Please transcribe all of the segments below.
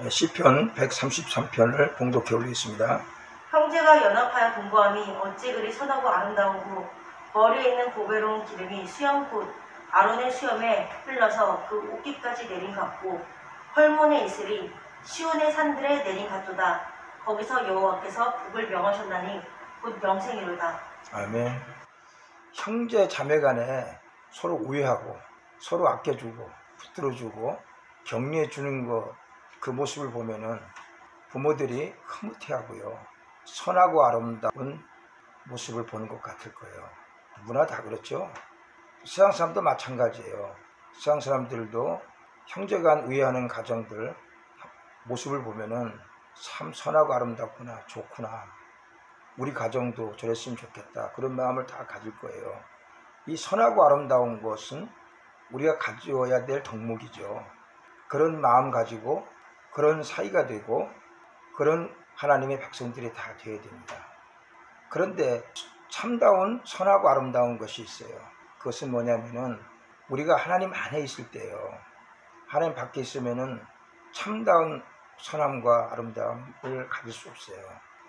시편 133편을 봉독해 올리겠습니다. 형제가 연합하여 동거함이 어찌 그리 선하고 아름다우고 머리에 있는 보배로운 기름이 수염 곧 아론의 수염에 흘러서 그 옷깃까지 내린 같고 헐몬의 이슬이 시온의 산들에 내린 같도다. 거기서 여호와께서 복을 명하셨나니 곧 명생이로다. 아멘. 형제 자매 간에 서로 우애하고 서로 아껴주고 붙들어주고 격려해주는 그 모습을 보면은 부모들이 흐뭇해하고요, 선하고 아름다운 모습을 보는 것 같을 거예요. 누구나 다 그렇죠. 세상 사람도 마찬가지예요. 세상 사람들도 형제간 우애하는 가정들 모습을 보면은 참 선하고 아름답구나, 좋구나, 우리 가정도 저랬으면 좋겠다, 그런 마음을 다 가질 거예요. 이 선하고 아름다운 것은 우리가 가져야 될 덕목이죠. 그런 마음 가지고 그런 사이가 되고 그런 하나님의 백성들이 다 되어야 됩니다. 그런데 참다운 선하고 아름다운 것이 있어요. 그것은 뭐냐면은 우리가 하나님 안에 있을 때요, 하나님 밖에 있으면은 참다운 선함과 아름다움을 가질 수 없어요.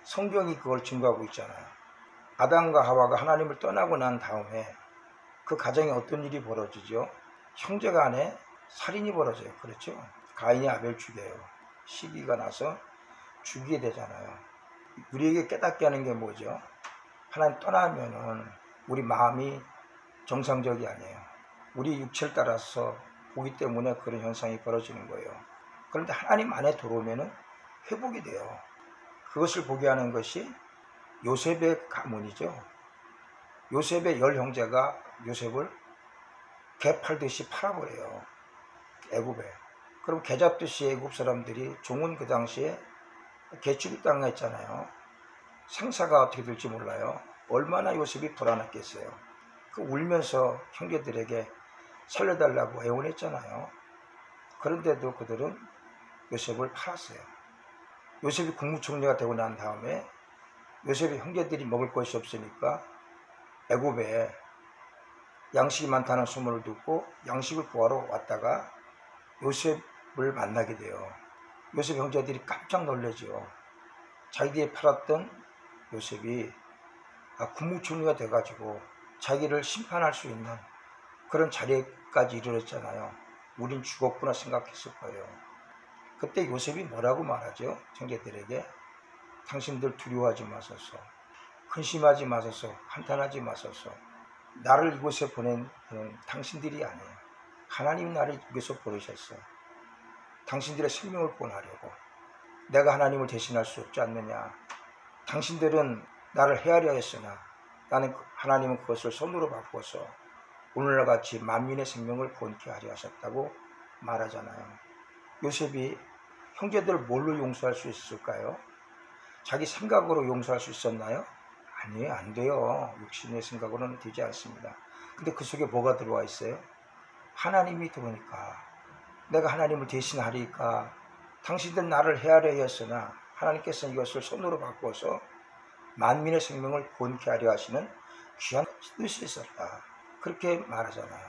성경이 그걸 증거하고 있잖아요. 아담과 하와가 하나님을 떠나고 난 다음에 그 가정에 어떤 일이 벌어지죠? 형제간에 살인이 벌어져요. 그렇죠? 가인이 아벨 죽여요. 시기가 나서 죽이게 되잖아요. 우리에게 깨닫게 하는 게 뭐죠? 하나님 떠나면은 우리 마음이 정상적이 아니에요. 우리 육체를 따라서 보기 때문에 그런 현상이 벌어지는 거예요. 그런데 하나님 안에 들어오면은 회복이 돼요. 그것을 보게 하는 것이 요셉의 가문이죠. 요셉의 10형제가 요셉을 개 팔듯이 팔아버려요, 애굽에. 그럼 개 잡듯이 애굽 사람들이 종은 그 당시에 개 취급당했잖아요. 생사가 어떻게 될지 몰라요. 얼마나 요셉이 불안했겠어요. 그 울면서 형제들에게 살려달라고 애원했잖아요. 그런데도 그들은 요셉을 팔았어요. 요셉이 국무총리가 되고 난 다음에 요셉의 형제들이 먹을 것이 없으니까 애굽에 양식이 많다는 소문을 듣고 양식을 구하러 왔다가 요셉을 만나게 돼요. 요셉 형제들이 깜짝 놀라죠. 자기들이 팔았던 요셉이 국무총리가 돼가지고 자기를 심판할 수 있는 그런 자리까지 이르렀잖아요. 우린 죽었구나 생각했을 거예요. 그때 요셉이 뭐라고 말하죠? 형제들에게 당신들 두려워하지 마소서, 근심하지 마소서, 한탄하지 마소서. 나를 이곳에 보낸 당신들이 아니에요. 하나님이 나를 이곳에 보내셨어요. 당신들의 생명을 구원하려고. 내가 하나님을 대신할 수 없지 않느냐. 당신들은 나를 헤아려 했으나 나는 하나님은 그것을 손으로 바꿔서 오늘날 같이 만민의 생명을 구원케 하려 하셨다고 말하잖아요. 요셉이 형제들을 뭘로 용서할 수 있을까요? 자기 생각으로 용서할 수 있었나요? 아니에요, 안 돼요. 육신의 생각으로는 되지 않습니다. 근데 그 속에 뭐가 들어와 있어요? 하나님이 들어오니까, 내가 하나님을 대신하리까 당신들 나를 헤아려 했으나 하나님께서는 이것을 손으로 바꿔서 만민의 생명을 구원케 하려 하시는 귀한 뜻이 있었다, 그렇게 말하잖아요.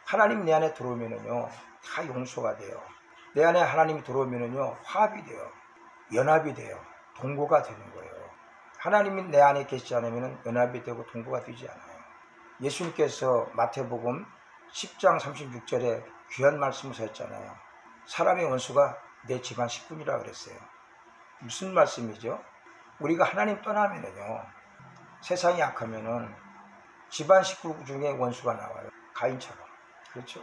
하나님 내 안에 들어오면은요 다 용서가 돼요. 내 안에 하나님이 들어오면은요 화합이 돼요. 연합이 돼요. 동거가 되는 거예요. 하나님이 내 안에 계시지 않으면 연합이 되고 동거가 되지 않아요. 예수님께서 마태복음 10장 36절에 귀한 말씀을 하셨잖아요. 사람의 원수가 내 집안 식구니라 그랬어요. 무슨 말씀이죠? 우리가 하나님 떠나면은요, 세상이 약하면은 집안 식구 중에 원수가 나와요. 가인처럼. 그렇죠?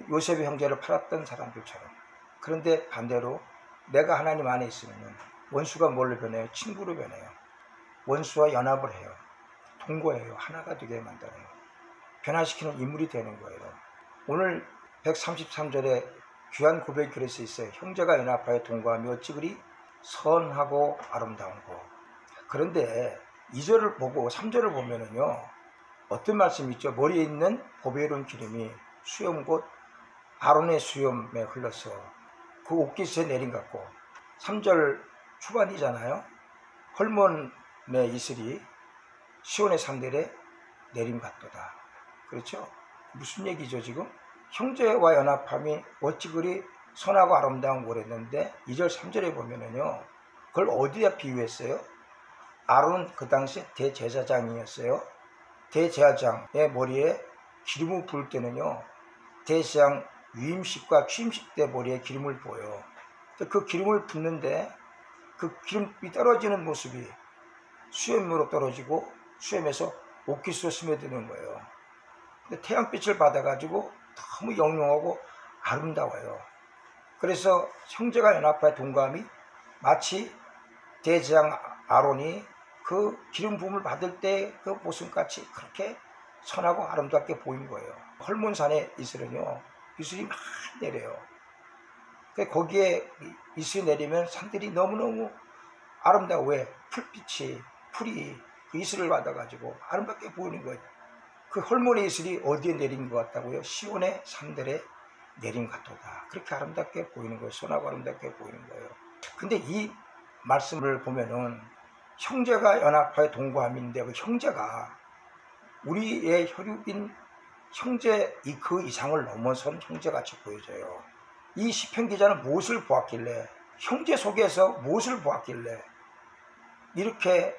요셉의 형제를 팔았던 사람들처럼. 그런데 반대로 내가 하나님 안에 있으면은 원수가 뭘로 변해요? 친구로 변해요. 원수와 연합을 해요. 동거해요. 하나가 되게 만들어요. 변화시키는 인물이 되는 거예요. 오늘 133절에 귀한 고백이 그래서 있어요. 형제가 연합하여 동거하며 어찌 그리 선하고 아름다운 거. 그런데 2절을 보고 3절을 보면은요, 어떤 말씀이 있죠? 머리에 있는 보배로운 기름이 수염 곧 아론의 수염에 흘러서 그 옷깃에 내린 것 같고, 3절 초반이잖아요. 헐몬의 이슬이 시온의 산들에 내림 같도다. 그렇죠? 무슨 얘기죠 지금? 형제와 연합함이 어찌 그리 선하고 아름다운 거랬는데 2절 3절에 보면은요, 그걸 어디에 비유했어요? 아론 그 당시에 대제사장이었어요. 대제사장의 머리에 기름을 부을 때는요, 대제사장 위임식과 취임식 때 머리에 기름을 부어요. 그 기름을 붓는데 그 기름이 떨어지는 모습이 수염으로 떨어지고 수염에서 옥기스로 스며드는 거예요. 근데 태양빛을 받아가지고 너무 영롱하고 아름다워요. 그래서 형제가 연합하여 동감이 마치 대제사장 아론이 그 기름 부음을 받을 때 그 모습같이 그렇게 선하고 아름답게 보인 거예요. 헐몬산에 이슬은요, 이슬이 많이 내려요. 거기에 이슬이 내리면 산들이 너무너무 아름다워. 왜? 풀이 그 이슬을 받아가지고 아름답게 보이는 거예요. 그 헐몬의 이슬이 어디에 내린 것 같다고요? 시온의 산들에 내린 것 같도다. 그렇게 아름답게 보이는 거예요. 선하고 아름답게 보이는 거예요. 근데 이 말씀을 보면은 형제가 연합하여 동거함인데 그 형제가 우리의 혈육인 형제 그 이상을 넘어선 형제같이 보여져요. 이 시편 기자는 무엇을 보았길래, 형제 속에서 무엇을 보았길래 이렇게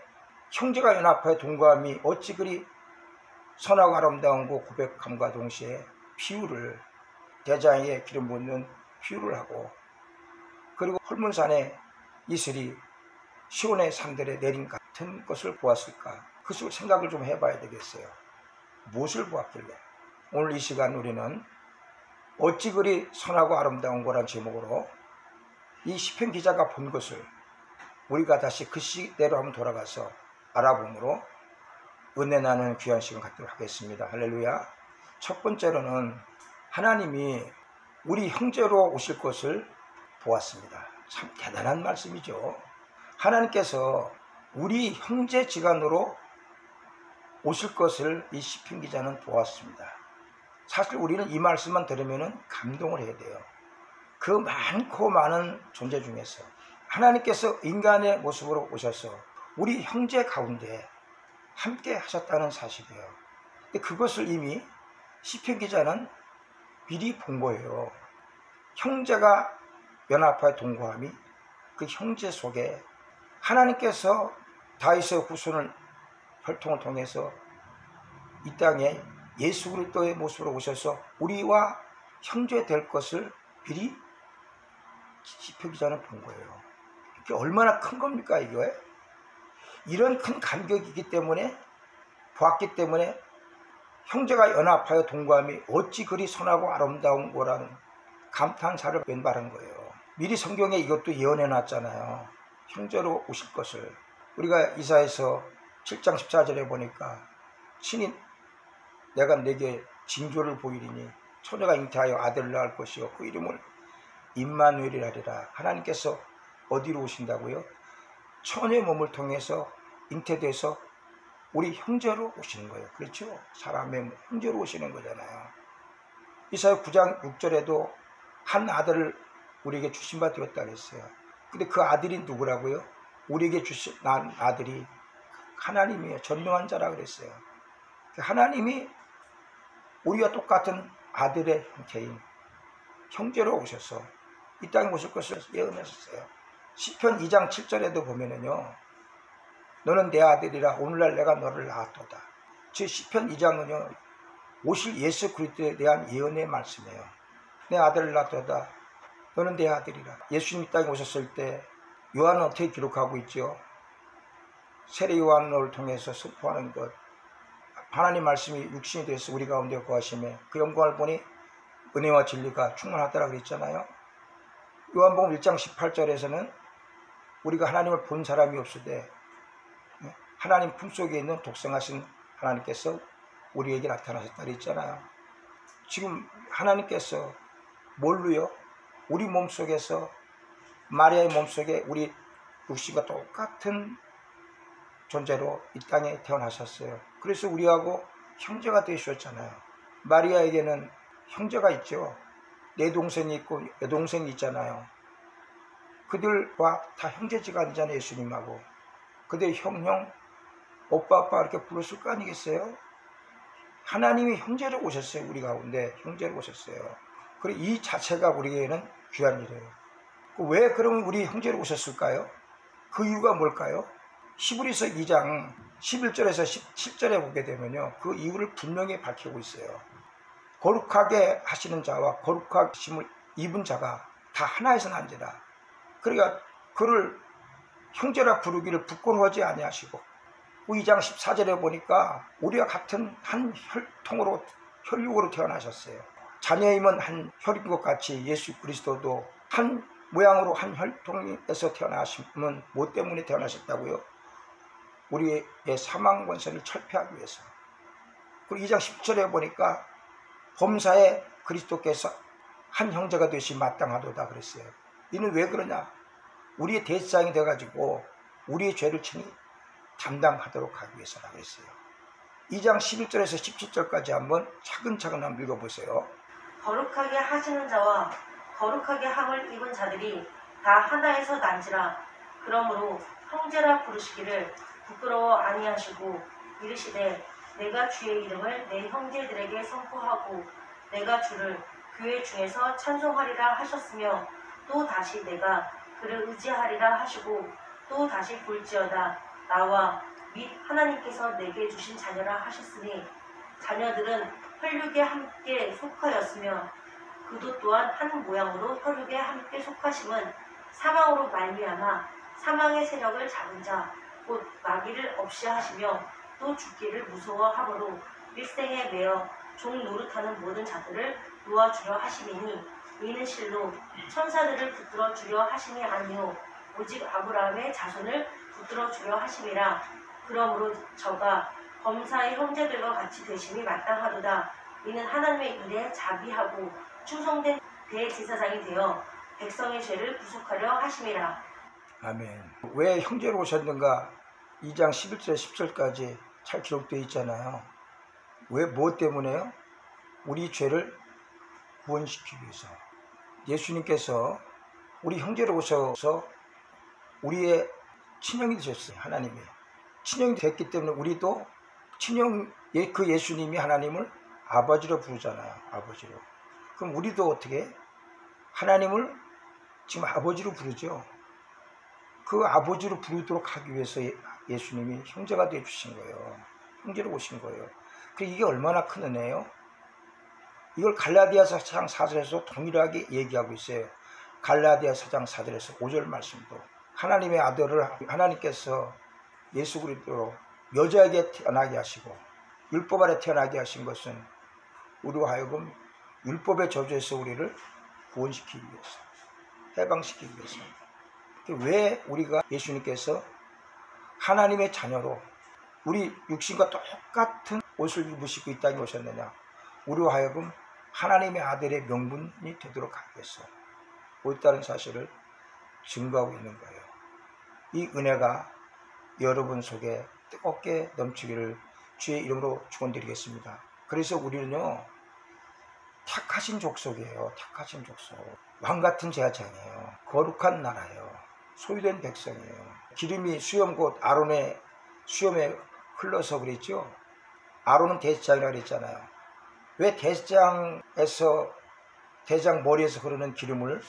형제가 연합하여 동거함이 어찌 그리 선하고 아름다운 거 고백함과 동시에 비유를, 대장에 기름 붓는 비유를 하고, 그리고 헐문산에 이슬이 시온의 산들에 내린 같은 것을 보았을까? 그것을 생각을 좀 해봐야 되겠어요. 무엇을 보았길래? 오늘 이 시간 우리는 어찌 그리 선하고 아름다운 거란 제목으로 이 시편 기자가 본 것을 우리가 다시 그 시대로 한번 돌아가서 알아봄으로 은혜 나누는 귀한 시간 갖도록 하겠습니다. 할렐루야. 첫 번째로는 하나님이 우리 형제로 오실 것을 보았습니다. 참 대단한 말씀이죠. 하나님께서 우리 형제지간으로 오실 것을 이 시편 기자는 보았습니다. 사실 우리는 이 말씀만 들으면 감동을 해야 돼요. 그 많고 많은 존재 중에서 하나님께서 인간의 모습으로 오셔서 우리 형제 가운데 함께 하셨다는 사실이에요. 근데 그것을 이미 시편 기자는 미리 본 거예요. 형제가 연합하여 동거함이 그 형제 속에 하나님께서 다윗의 후손을 혈통을 통해서 이 땅에 예수 그리스도의 모습으로 오셔서 우리와 형제 될 것을 미리 시편 기자는 본 거예요. 이게 얼마나 큰 겁니까 이거에? 이런 큰 감격이기 때문에, 보았기 때문에 형제가 연합하여 동거함이 어찌 그리 선하고 아름다운 거라는 감탄사를 왼발한 거예요. 미리 성경에 이것도 예언해 놨잖아요. 형제로 오실 것을. 우리가 이사야서 7장 14절에 보니까 친히 내가 내게 징조를 보이리니 처녀가 잉태하여 아들을 낳을 것이요 그 이름을 임마누엘이라 하리라. 하나님께서 어디로 오신다고요? 처녀의 몸을 통해서 잉태돼서 우리 형제로 오시는 거예요. 그렇죠? 사람의 형제로 오시는 거잖아요. 이사야 9장 6절에도 한 아들을 우리에게 주신 바 되었다 그랬어요. 근데 그 아들이 누구라고요? 우리에게 주신 난 아들이 하나님이에요. 전능한 자라 그랬어요. 하나님이 우리와 똑같은 아들의 형태인 형제로 오셔서 이 땅에 오실 것을 예언하셨어요. 시편 2장 7절에도 보면은요, 너는 내 아들이라 오늘날 내가 너를 낳았도다. 즉 시편 2장은요 오실 예수 그리스도에 대한 예언의 말씀이에요. 내 아들을 낳았도다. 너는 내 아들이라. 예수님 이 땅에 오셨을 때 요한은 어떻게 기록하고 있죠? 세례 요한을 통해서 선포하는 것, 하나님 말씀이 육신이 되어서 우리 가운데 거하심에 그 영광을 보니 은혜와 진리가 충만하더라 그랬잖아요. 요한복음 1장 18절에서는 우리가 하나님을 본 사람이 없으되 하나님 품속에 있는 독생하신 하나님께서 우리에게 나타나셨다 그랬잖아요. 지금 하나님께서 뭘로요? 우리 몸속에서, 마리아의 몸속에 우리 육신과 똑같은 존재로 이 땅에 태어나셨어요. 그래서 우리하고 형제가 되셨잖아요. 마리아에게는 형제가 있죠. 내 동생이 있고 여동생이 있잖아요. 그들과 다 형제지간이잖아요. 예수님하고. 그들 형, 오빠 이렇게 불렀을 거 아니겠어요? 하나님이 형제로 오셨어요. 우리 가운데 형제로 오셨어요. 그리고 이 자체가 우리에게는 귀한 일이에요. 왜 그러면 우리 형제로 오셨을까요? 그 이유가 뭘까요? 히브리서 2장 11절에서 17절에 보게 되면요, 그 이유를 분명히 밝히고 있어요. 거룩하게 하시는 자와 거룩하심을 입은 자가 다 하나에서 난지라. 그러니까 그를 형제라 부르기를 부끄러워하지 아니하시고, 2장 14절에 보니까 우리가 같은 한 혈통으로 혈육으로 태어나셨어요. 자녀임은 한 혈육인 것 같이 예수 그리스도도 한 모양으로 한 혈통에서 태어나시면 뭐 때문에 태어나셨다고요? 우리의 사망 권세를 철폐하기 위해서. 그리고 2장 10절에 보니까 범사에 그리스도께서 한 형제가 되시 마땅하도다 그랬어요. 이는 왜 그러냐? 우리의 대상이 돼가지고 우리의 죄를 친히 담당하도록 하기 위해서라 그랬어요. 2장 11절에서 17절까지 한번 차근차근 한번 읽어보세요. 거룩하게 하시는 자와 거룩하게 함을 입은 자들이 다 하나에서 난지라. 그러므로 형제라 부르시기를 부끄러워 아니하시고 이르시되 내가 주의 이름을 내 형제들에게 선포하고 내가 주를 교회 중에서 찬송하리라 하셨으며 또 다시 내가 그를 의지하리라 하시고 또 다시 볼지어다 나와 및 하나님께서 내게 주신 자녀라 하셨으니 자녀들은 혈육에 함께 속하였으며 그도 또한 한 모양으로 혈육에 함께 속하심은 사망으로 말미암아 사망의 세력을 잡은 자 곧 마귀를 없이 하시며 또 죽기를 무서워하므로 일생에 매어 종 노릇하는 모든 자들을 놓아주려 하심이니 이는 실로 천사들을 붙들어 주려 하심이 아니요 오직 아브라함의 자손을 붙들어 주려 하심이라. 그러므로 저가 범사의 형제들과 같이 되심이 마땅하도다. 이는 하나님의 일에 자비하고 충성된 대제사장이 되어 백성의 죄를 구속하려 하심이라. 아멘. 왜 형제로 오셨는가? 2장 11절 10절까지 잘 기록되어 있잖아요. 왜, 뭐 때문에요? 우리 죄를 구원시키기 위해서. 예수님께서 우리 형제로 오셔서 우리의 친형이 되셨어요. 하나님이 친형이 됐기 때문에 우리도 친형, 그 예수님이 하나님을 아버지로 부르잖아요. 아버지로. 그럼 우리도 어떻게 하나님을 지금 아버지로 부르죠. 그 아버지로 부르도록 하기 위해서 예수님이 형제가 되어 주신 거예요. 형제로 오신 거예요. 이게 얼마나 큰 은혜예요. 이걸 갈라디아서 4장 4절에서 동일하게 얘기하고 있어요. 갈라디아 4장 4절에서 5절 말씀도 하나님의 아들을 하나님께서 예수 그리스도로 여자에게 태어나게 하시고 율법 아래 태어나게 하신 것은 우리와 하여금 율법의 저주에서 우리를 구원시키기 위해서, 해방시키기 위해서. 왜 우리가 예수님께서 하나님의 자녀로 우리 육신과 똑같은 옷을 입으시고 이 땅에 오셨느냐? 우리와 하여금 하나님의 아들의 명분이 되도록 하기 위해서 옳다는 사실을 증거하고 있는 거예요. 이 은혜가 여러분 속에 뜨겁게 넘치기를 주의 이름으로 축원드리겠습니다. 그래서 우리는요, 택하신 족속이에요. 택하신 족속. 왕같은 제사장이에요. 거룩한 나라예요. 소유된 백성이에요. 기름이 수염 곧 아론의 수염에 흘러서 그랬죠. 아론은 대제사장이라고 그랬잖아요. 왜 대제사장에서 대장 머리에서 흐르는 기름을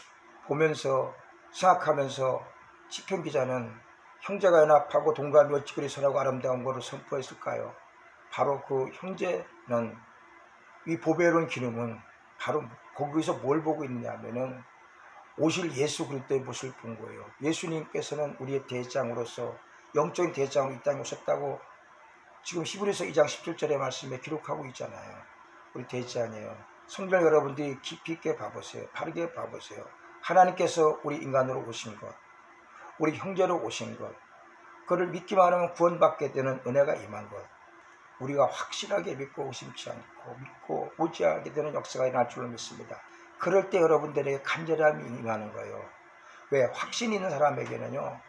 보면서 생각하면서 시편 기자는 형제가 연합하고 동감이 어찌 그리 선하고 아름다운 것을 선포했을까요? 바로 그 형제는, 이 보배로운 기름은 바로 거기서 뭘 보고 있느냐면은 오실 예수 그리스도의 모습을 본 거예요. 예수님께서는 우리의 대장으로서 영적인 대장으로 이 땅에 오셨다고 지금 히브리서 2장 17절의 말씀에 기록하고 있잖아요. 우리 대장이에요. 성도 여러분들이 깊이 있게 봐보세요. 바르게 봐보세요. 하나님께서 우리 인간으로 오신 것, 우리 형제로 오신 것, 그를 믿기만 하면 구원받게 되는 은혜가 임한 것, 우리가 확실하게 믿고 의심치 않고 믿고 오지하게 되는 역사가 일어날 줄로 믿습니다. 그럴 때 여러분들에게 간절함이 임하는 거예요. 왜? 확신 있는 사람에게는요,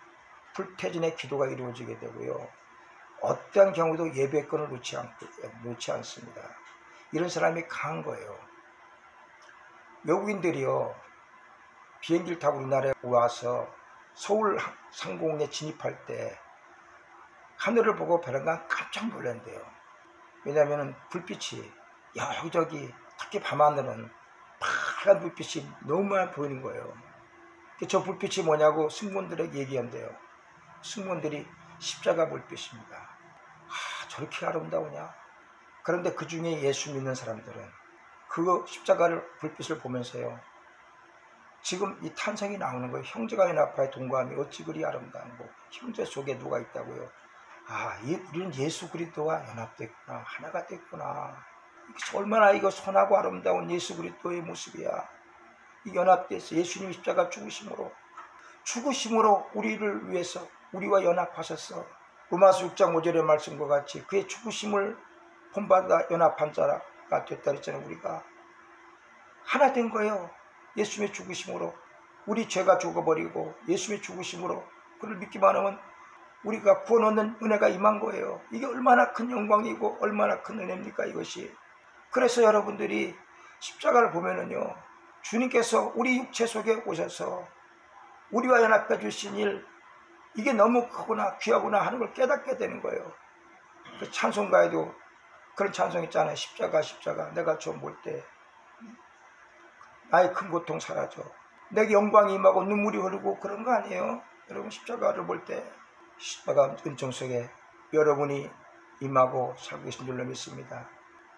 불태진의 기도가 이루어지게 되고요, 어떠한 경우도 예배권을 놓지 않습니다. 이런 사람이 강한 거예요. 외국인들이요, 비행기를 타고 우리나라에 와서 서울 상공에 진입할 때 하늘을 보고 베란다 깜짝 놀란대요. 왜냐하면 불빛이 여기저기, 특히 밤하늘은 파란 불빛이 너무 많이 보이는 거예요. 저 불빛이 뭐냐고 승무원들에게 얘기한대요. 승무원들이 십자가 불빛입니다. 저렇게 아름다우냐? 그런데 그 중에 예수 믿는 사람들은 그 십자가를 불빛을 보면서요, 지금 이 탄성이 나오는 거예요. 형제가 연합하여 동거함이 어찌 그리 아름다운고, 형제 속에 누가 있다고요? 우리는 예수 그리스도와 연합됐구나, 하나가 됐구나. 얼마나 이거 선하고 아름다운 예수 그리스도의 모습이야. 이 연합돼서 예수님 십자가 죽으심으로 우리를 위해서 우리와 연합하셨어. 로마서 6장 5절의 말씀과 같이 그의 죽으심을 본받아 연합한 자가 됐다 그랬잖아요. 우리가 하나 된 거예요. 예수님의 죽으심으로 우리 죄가 죽어버리고 예수님의 죽으심으로 그를 믿기만 하면 우리가 구원 얻는 은혜가 임한 거예요. 이게 얼마나 큰 영광이고 얼마나 큰 은혜입니까, 이것이. 그래서 여러분들이 십자가를 보면은요, 주님께서 우리 육체 속에 오셔서 우리와 연합해 주신 일, 이게 너무 크구나 귀하구나 하는 걸 깨닫게 되는 거예요. 그 찬송가에도 그런 찬송 있잖아요. 십자가 내가 좀 볼 때 나의 큰 고통 사라져, 내게 영광이 임하고 눈물이 흐르고, 그런 거 아니에요? 여러분, 십자가를 볼 때 십자가 은총 속에 여러분이 임하고 살고 계신 줄로 믿습니다.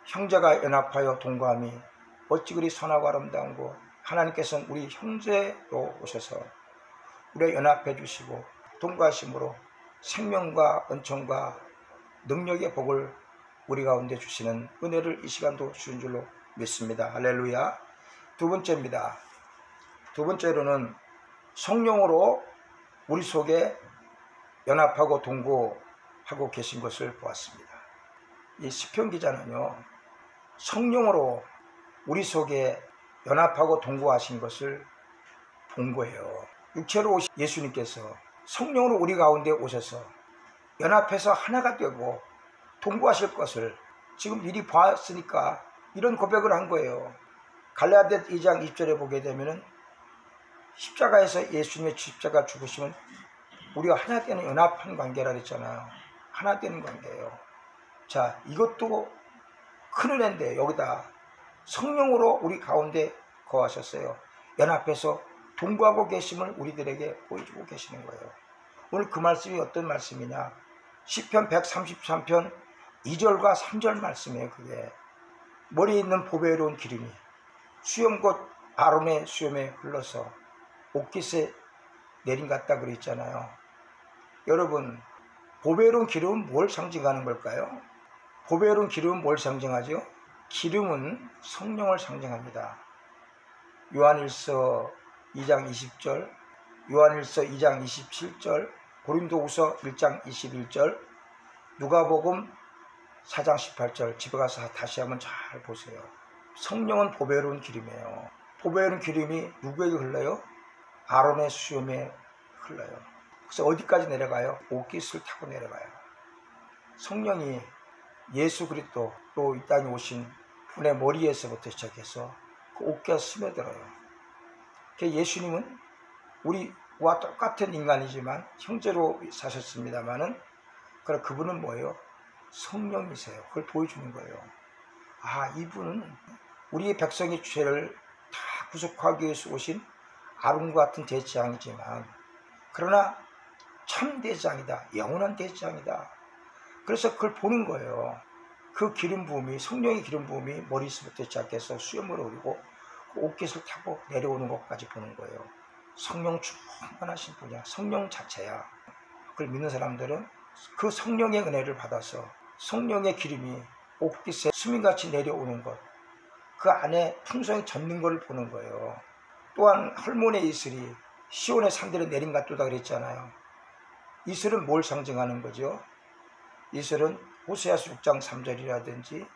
형제가 연합하여 동거함이 어찌 그리 선하고 아름다운고, 하나님께서는 우리 형제로 오셔서 우리와 연합해 주시고 동거하심으로 생명과 은총과 능력의 복을 우리 가운데 주시는 은혜를 이 시간도 주신 줄로 믿습니다. 할렐루야. 두 번째입니다. 두 번째로는 성령으로 우리 속에 연합하고 동거하고 계신 것을 보았습니다. 이 시편 기자는요, 성령으로 우리 속에 연합하고 동거하신 것을 본 거예요. 육체로 오신 예수님께서 성령으로 우리 가운데 오셔서 연합해서 하나가 되고 동거하실 것을 지금 미리 봤으니까 이런 고백을 한 거예요. 갈라디아 2장 20절에 보게 되면은 십자가에서 예수님의 십자가 죽으시면 우리가 하나 되는 연합한 관계라 그랬잖아요. 하나 되는 관계예요. 자, 이것도 큰 은혜인데 여기다 성령으로 우리 가운데 거하셨어요. 연합해서 동거하고 계심을 우리들에게 보여주고 계시는 거예요. 오늘 그 말씀이 어떤 말씀이냐, 시편 133편 2절과 3절 말씀이에요. 그게 머리에 있는 보배로운 기름이 수염 곧 아론의 수염에 흘러서 옷깃에 내린 같다 그랬잖아요. 여러분, 보배로운 기름은 뭘 상징하는 걸까요? 보배로운 기름은 뭘 상징하죠? 기름은 성령을 상징합니다. 요한일서 2장 20절, 요한일서 2장 27절, 고린도후서 1장 21절, 누가복음 4장 18절, 집에 가서 다시 한번 잘 보세요. 성령은 보배로운 기름이에요. 보배로운 기름이 누구에게 흘러요? 아론의 수염에 흘러요. 그래서 어디까지 내려가요? 옷깃을 타고 내려가요. 성령이 예수 그리스도 또 이 땅에 오신 분의 머리에서부터 시작해서 그 옷깃에 스며들어요. 예수님은 우리와 똑같은 인간이지만 형제로 사셨습니다만은, 그럼 그분은 뭐예요? 성령이세요. 그걸 보여주는 거예요. 이분은 우리의 백성의 죄를 다 구속하기 위해서 오신 아론과 같은 대장이지만, 그러나 참 대장이다, 영원한 대장이다. 그래서 그걸 보는 거예요. 그 기름 부음이, 성령의 기름 부음이 머리에서부터 시작해서 수염으로 오르고 그 옷깃을 타고 내려오는 것까지 보는 거예요. 성령 충만하신 분이야. 성령 자체야. 그걸 믿는 사람들은 그 성령의 은혜를 받아서 성령의 기름이 옷깃에 수민같이 내려오는 것, 그 안에 풍성히 젖는 것을 보는 거예요. 또한 헐몬의 이슬이 시온의 산들에 내린 같도다 그랬잖아요. 이슬은 뭘 상징하는 거죠? 이슬은 호세아서 6장 3절이라든지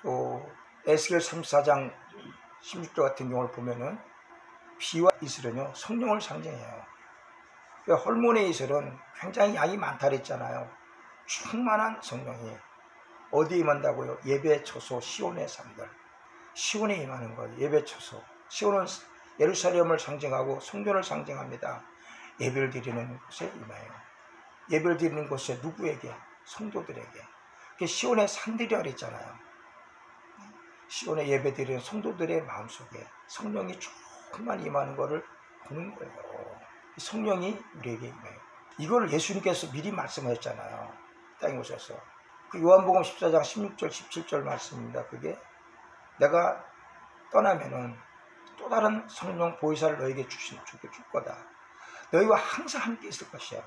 또 에스겔 34장 16절 같은 경우를 보면은 비와 이슬은요, 성령을 상징해요. 헐몬의 이슬은 굉장히 양이 많다 그랬잖아요. 충만한 성령이 어디에 임한다고요? 예배 초소 시온의 산들, 시온에 임하는 거예요. 예배 초소. 시온은 예루살렘을 상징하고 성전을 상징합니다. 예배를 드리는 곳에 임해요. 예배를 드리는 곳에 누구에게? 성도들에게. 그게 시온의 산들이라 그랬잖아요. 시온에 예배드리는 성도들의 마음속에 성령이 조금만 임하는 것을 보는 거예요. 성령이 우리에게 임해요. 이걸 예수님께서 미리 말씀하셨잖아요. 땅에 오셔서. 그 요한복음 14장 16절 17절 말씀입니다. 그게 내가 떠나면은 또 다른 성령 보혜사를 너에게 줄 거다. 너희와 항상 함께 있을 것이야.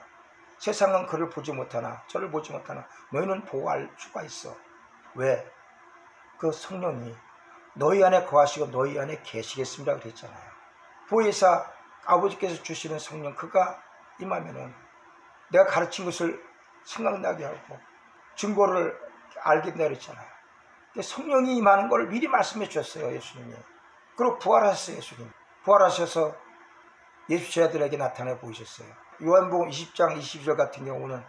세상은 그를 보지 못하나 저를 보지 못하나 너희는 보호할 수가 있어. 왜? 그 성령이 너희 안에 거하시고 너희 안에 계시겠습니다 그랬잖아요. 보혜사 아버지께서 주시는 성령 그가 임하면은 내가 가르친 것을 생각나게 하고 증거를 알게 된다 그랬잖아요. 성령이 임하는 걸 미리 말씀해 주셨어요. 예수님이. 그리고 부활하셨어요. 예수님. 부활하셔서 예수 제자들에게 나타나 보이셨어요. 요한복음 20장 22절 같은 경우는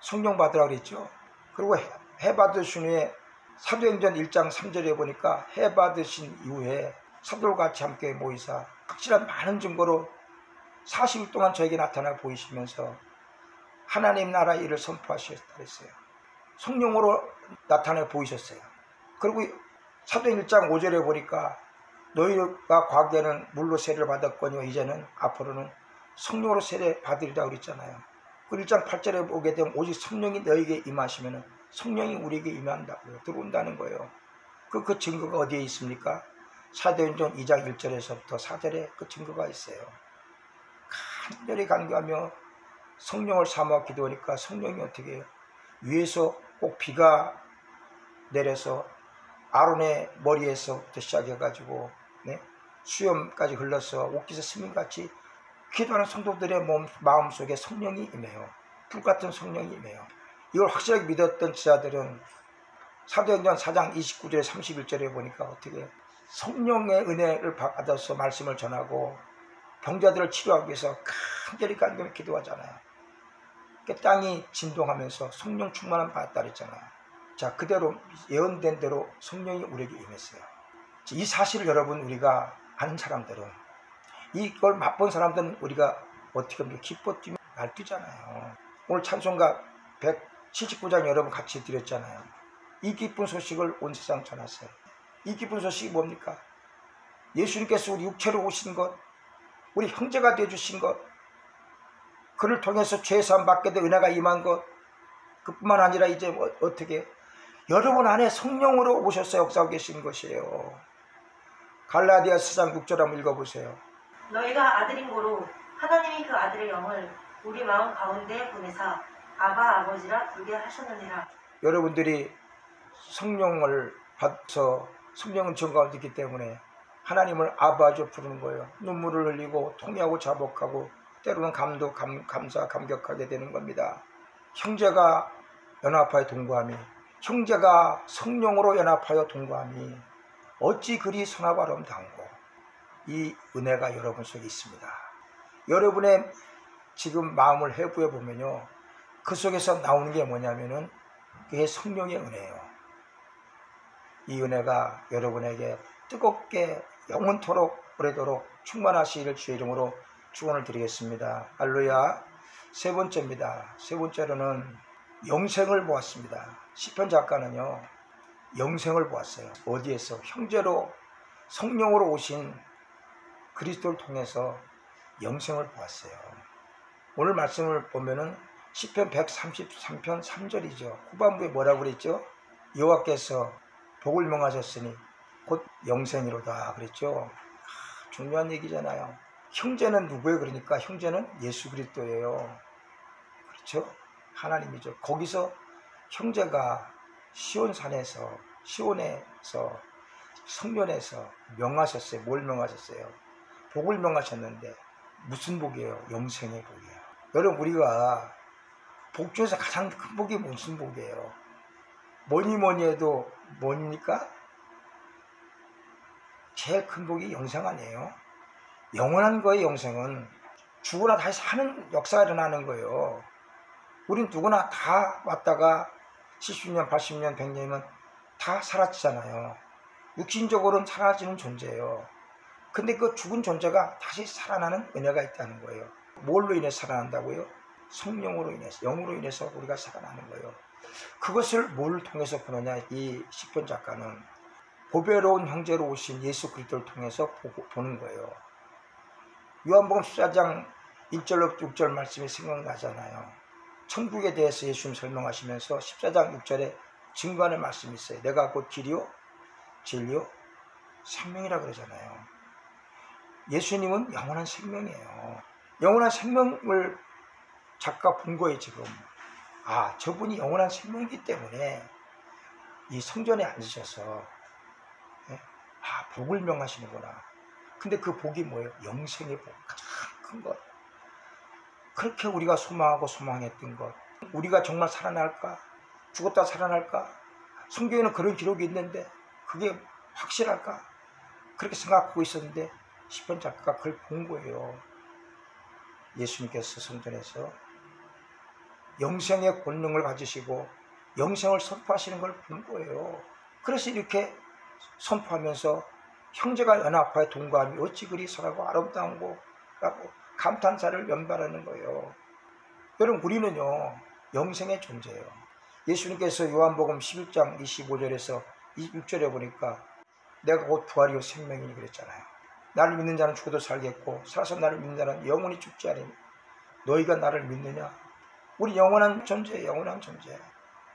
성령 받으라고 그랬죠. 그리고 해 받으신 후에 사도행전 1장 3절에 보니까 해 받으신 이후에 사도들과 같이 함께 모이사 확실한 많은 증거로 40일 동안 저에게 나타나 보이시면서 하나님 나라 일을 선포하셨다 그랬어요. 성령으로 나타나 보이셨어요. 그리고 사도행 1장 5절에 보니까 너희가 과거에는 물로 세례를 받았거니와 이제는 앞으로는 성령으로 세례 받으리라 그랬잖아요. 그 1장 8절에 보게 되면 오직 성령이 너희에게 임하시면 성령이 우리에게 임한다고요. 들어온다는 거예요. 그 증거가 어디에 있습니까? 사도행전 2장 1절에서부터 4절에 그 증거가 있어요. 간절히 간구하며 성령을 사모하 기도하니까 성령이 어떻게 해요? 위에서 꼭 비가 내려서 아론의 머리에서부터 시작해가지고 수염까지 흘러서 옥기서 스님같이 기도하는 성도들의 마음속에 성령이 임해요. 불같은 성령이 임해요. 이걸 확실하게 믿었던 지자들은 사도행전 4장 29절에 31절에 보니까 어떻게 성령의 은혜를 받아서 말씀을 전하고 병자들을 치료하기 위해서 간절히 기도하잖아요. 땅이 진동하면서 성령 충만함 받았다 그랬잖아요. 자, 그대로 예언된 대로 성령이 우리에게 임했어요. 이 사실을 여러분 우리가 아는 사람들은 이걸 맛본 사람들은 우리가 어떻게 하면 기뻐 뛰면 날뛰잖아요. 오늘 찬송가 179장 여러분 같이 드렸잖아요. 이 기쁜 소식을 온 세상 전하세요. 이 기쁜 소식이 뭡니까? 예수님께서 우리 육체로 오신 것, 우리 형제가 되어주신 것, 그를 통해서 죄사함 받게 된 은혜가 임한 것, 그뿐만 아니라 이제 어떻게 여러분 안에 성령으로 오셔서 역사하고 계신 것이에요. 갈라디아서 4장 6절 한번 읽어보세요. 너희가 아들인 고로 하나님이 그 아들의 영을 우리 마음 가운데 보내사 아바 아버지라 부르게 하셨느니라. 여러분들이 성령을 받아서 성령은 전 가운데 있기 때문에 하나님을 아버지로 부르는 거예요. 눈물을 흘리고 통회하고 자복하고 때로는 감사 감격하게 되는 겁니다. 형제가 연합하여 동거함이, 형제가 성령으로 연합하여 동거함이 어찌 그리 선하고 아름다운고. 이 은혜가 여러분 속에 있습니다. 여러분의 지금 마음을 해부해 보면요, 그 속에서 나오는 게 뭐냐면은 그게 성령의 은혜예요. 이 은혜가 여러분에게 뜨겁게 영원토록 오래도록 충만하시기를 주의 이름으로 축원을 드리겠습니다. 할렐루야. 세 번째입니다. 세 번째로는 영생을 보았습니다. 시편 작가는요, 영생을 보았어요. 어디에서? 형제로 성령으로 오신 그리스도를 통해서 영생을 보았어요. 오늘 말씀을 보면은 시편 133편 3절이죠. 후반부에 뭐라고 그랬죠? 여호와께서 복을 명하셨으니 곧 영생이로다 그랬죠. 중요한 얘기잖아요. 형제는 누구예요? 그러니까 형제는 예수 그리스도예요. 그렇죠? 하나님이죠. 거기서 형제가 시온에서 성전에서 명하셨어요. 뭘 명하셨어요? 복을 명하셨는데 무슨 복이에요? 영생의 복이에요. 여러분, 우리가 복 중에서 가장 큰 복이 무슨 복이에요? 뭐니 해도 뭡니까? 제일 큰 복이 영생 아니에요? 영원한 거예요. 영생은 죽으나 다시 사는 역사가 일어나는 거예요. 우린 누구나 다 왔다가 70년, 80년, 100년이면 다 사라지잖아요. 육신적으로는 사라지는 존재예요. 근데 그 죽은 존재가 다시 살아나는 은혜가 있다는 거예요. 뭘로 인해서 살아난다고요? 성령으로 인해서, 영으로 인해서 우리가 살아나는 거예요. 그것을 뭘 통해서 보느냐? 이 시편 작가는 보배로운 형제로 오신 예수 그리스도를 통해서 보는 거예요. 요한복음 14장 1절로 6절 말씀이 생각나잖아요. 천국에 대해서 예수님 설명하시면서 14장 6절에 증거하는 말씀이 있어요. 내가 곧 길이요 진리요 생명이라 그러잖아요. 예수님은 영원한 생명이에요. 영원한 생명을 작가 본 거예요. 지금 저분이 영원한 생명이기 때문에 이 성전에 앉으셔서 복을 명하시는구나. 근데 그 복이 뭐예요? 영생의 복, 가장 큰 것. 그렇게 우리가 소망하고 소망했던 것, 우리가 정말 살아날까? 죽었다 살아날까? 성경에는 그런 기록이 있는데 그게 확실할까? 그렇게 생각하고 있었는데 시편 작가가 그걸 본 거예요. 예수님께서 성전에서 영생의 권능을 가지시고 영생을 선포하시는 걸 본 거예요. 그래서 이렇게 선포하면서 형제가 연합하여 동거함이 어찌 그리 선하고 아름다운고 라고 감탄사를 연발하는 거예요. 여러분, 우리는요 영생의 존재예요. 예수님께서 요한복음 11장 25절에서 26절에 보니까 내가 곧 부활이요 생명이니 그랬잖아요. 나를 믿는 자는 죽어도 살겠고 살아서 나를 믿는 자는 영원히 죽지 않으니 너희가 나를 믿느냐? 우리 영원한 존재예요. 영원한 존재.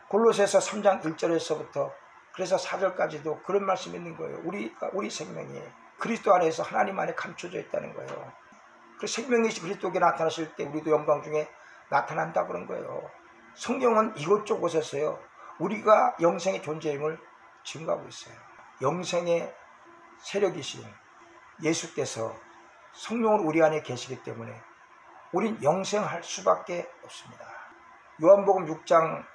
골로새서 3장 1절에서부터 그래서 4절까지도 그런 말씀이 있는 거예요. 우리 생명이 그리스도 안에서 하나님 안에 감춰져 있다는 거예요. 그 생명이신 그리스도께 나타나실 때 우리도 영광 중에 나타난다 그런 거예요. 성경은 이곳저곳에서요 우리가 영생의 존재임을 증거하고 있어요. 영생의 세력이신 예수께서 성령으로 우리 안에 계시기 때문에 우린 영생할 수밖에 없습니다. 요한복음 6장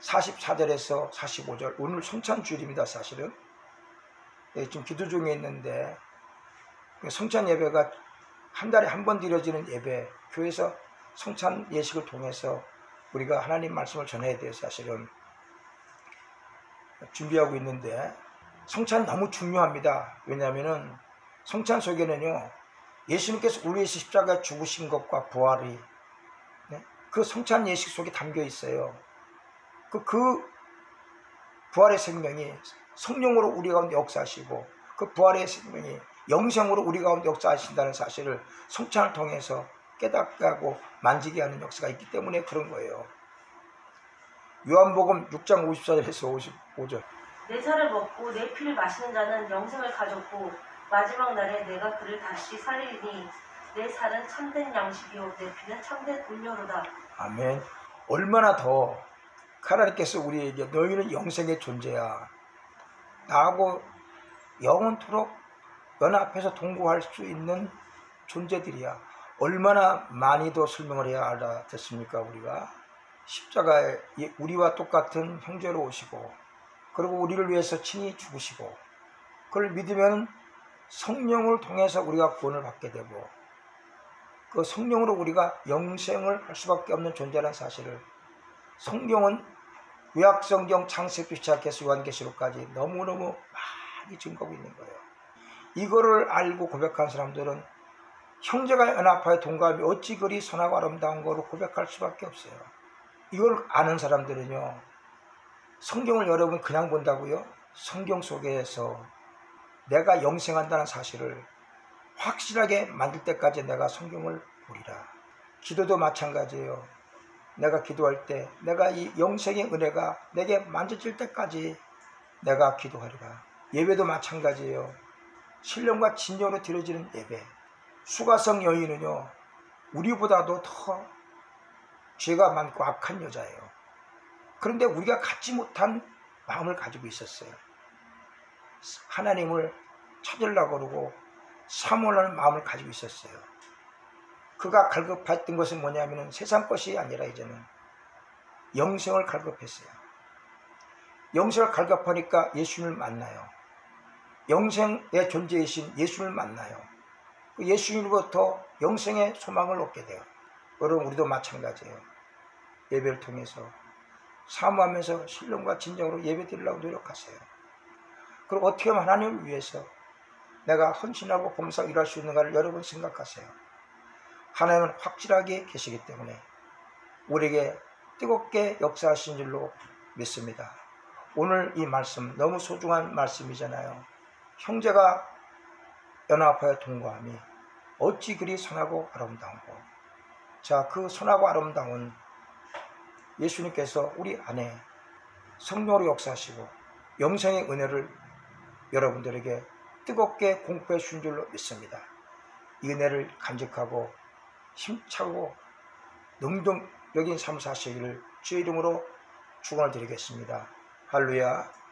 44절에서 45절, 오늘 성찬주일입니다. 사실은 지금 기도 중에 있는데 성찬 예배가 한 달에 한 번 드려지는 예배, 교회에서 성찬 예식을 통해서 우리가 하나님 말씀을 전해야 돼요. 사실은 준비하고 있는데 성찬 너무 중요합니다. 왜냐하면 성찬 속에는요 예수님께서 우리 위해서 십자가에 죽으신 것과 부활이 그 성찬 예식 속에 담겨 있어요. 그 부활의 생명이 성령으로 우리 가운데 역사하시고 그 부활의 생명이 영생으로 우리 가운데 역사하신다는 사실을 성찬을 통해서 깨닫게 하고 만지게 하는 역사가 있기 때문에 그런 거예요. 요한복음 6장 54절에서 55절 내 살을 먹고 내 피를 마시는 자는 영생을 가졌고 마지막 날에 내가 그를 다시 살리니 내 살은 참된 양식이요 내 피는 참된 음료로다. 아멘. 얼마나 더 하나님께서 우리에게 너희는 영생의 존재야, 나하고 영원토록 연합해서 동거할 수 있는 존재들이야, 얼마나 많이 더 설명을 해야 알아듣습니까? 우리가 십자가에 우리와 똑같은 형제로 오시고 그리고 우리를 위해서 친히 죽으시고 그걸 믿으면 성령을 통해서 우리가 구원을 받게 되고 그 성령으로 우리가 영생을 할 수밖에 없는 존재라는 사실을 성경은 구약성경 창세기부터 시작해서 요한계시록까지 너무너무 많이 증거하고 있는 거예요. 이거를 알고 고백한 사람들은 형제가 연합하여 동거함이 어찌 그리 선하고 아름다운 거로 고백할 수밖에 없어요. 이걸 아는 사람들은요 성경을 여러분 그냥 본다고요? 성경 속에서 내가 영생한다는 사실을 확실하게 만들 때까지 내가 성경을 보리라. 기도도 마찬가지예요. 내가 기도할 때 내가 이 영생의 은혜가 내게 만져질 때까지 내가 기도하리라. 예배도 마찬가지예요. 신령과 진정으로 드려지는 예배. 수가성 여인은요 우리보다도 더 죄가 많고 악한 여자예요. 그런데 우리가 갖지 못한 마음을 가지고 있었어요. 하나님을 찾으려고 그러고 사모하는 마음을 가지고 있었어요. 그가 갈급했던 것은 뭐냐면 세상 것이 아니라 이제는 영생을 갈급했어요. 영생을 갈급하니까 예수님을 만나요. 영생의 존재이신 예수님을 만나요. 예수님으로부터 영생의 소망을 얻게 돼요. 여러분 우리도 마찬가지예요. 예배를 통해서 사모하면서 신령과 진정으로 예배드리려고 노력하세요. 그리고 어떻게 하면 하나님을 위해서 내가 헌신하고 봉사하고 일할 수 있는가를 여러분 생각하세요. 하나님은 확실하게 계시기 때문에 우리에게 뜨겁게 역사하신 줄로 믿습니다. 오늘 이 말씀 너무 소중한 말씀이잖아요. 형제가 연합하여 동거함이 어찌 그리 선하고 아름다운고. 자, 그 선하고 아름다운 예수님께서 우리 안에 성령으로 역사하시고 영생의 은혜를 여러분들에게 뜨겁게 공포해 주신 줄로 믿습니다. 이 은혜를 간직하고 힘차고 능동적인 삶 사시기를 주의 이름으로 축원을 드리겠습니다. 할렐루야.